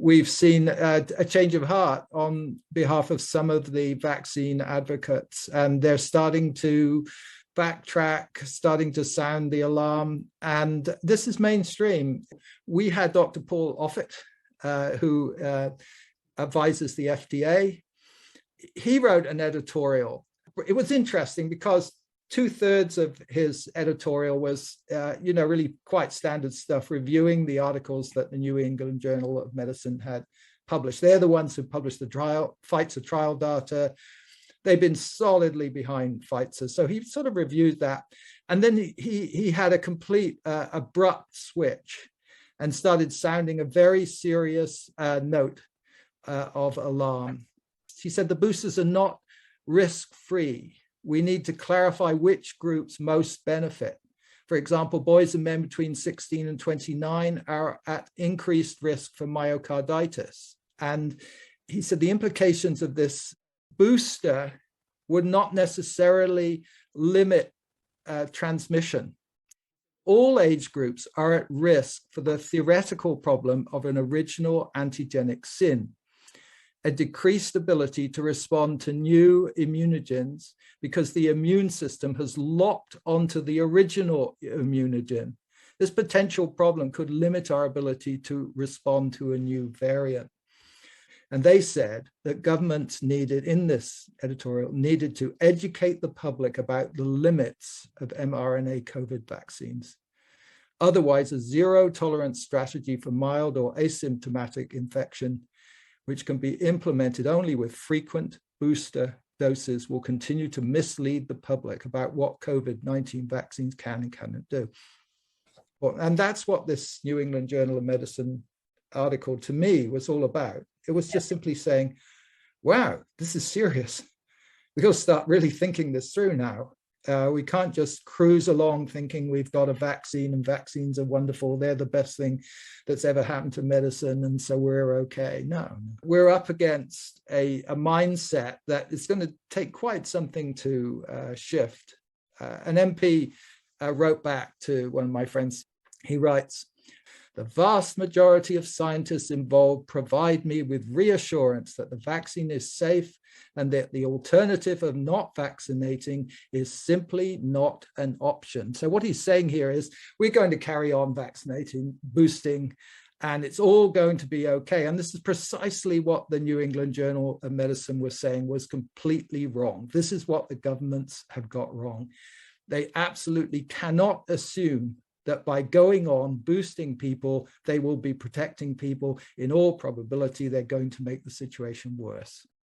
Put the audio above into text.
we've seen a change of heart on behalf of some of the vaccine advocates, and they're starting to backtrack, starting to sound the alarm. And this is mainstream. We had Dr. Paul Offit, who advises the FDA. He wrote an editorial. It was interesting because 2/3 of his editorial was, really quite standard stuff, reviewing the articles that the New England Journal of Medicine had published. They're the ones who published the Pfizer trial data. They've been solidly behind Pfizer. So he sort of reviewed that. And then he had a complete abrupt switch and started sounding a very serious note of alarm. He said the boosters are not risk-free. We need to clarify which groups most benefit. For example, boys and men between 16 and 29 are at increased risk for myocarditis. And he said the implications of this booster would not necessarily limit transmission. All age groups are at risk for the theoretical problem of an original antigenic sin, a decreased ability to respond to new immunogens because the immune system has locked onto the original immunogen. This potential problem could limit our ability to respond to a new variant. And they said that governments needed, in this editorial, needed to educate the public about the limits of mRNA COVID vaccines. Otherwise, a zero tolerance strategy for mild or asymptomatic infection, which can be implemented only with frequent booster doses, will continue to mislead the public about what COVID-19 vaccines can and cannot do. Well, and that's what this New England Journal of Medicine article to me was all about. It was just simply saying, wow, this is serious. We've got to start really thinking this through now. We can't just cruise along thinking we've got a vaccine and vaccines are wonderful. They're the best thing that's ever happened to medicine. And so we're okay. No, we're up against a mindset that is going to take quite something to shift. An MP wrote back to one of my friends. He writes, the vast majority of scientists involved provide me with reassurance that the vaccine is safe and that the alternative of not vaccinating is simply not an option. So what he's saying here is we're going to carry on vaccinating, boosting, and it's all going to be okay. And this is precisely what the New England Journal of Medicine was saying was completely wrong. This is what the governments have got wrong. They absolutely cannot assume that by going on boosting people, they will be protecting people. In all probability, they're going to make the situation worse.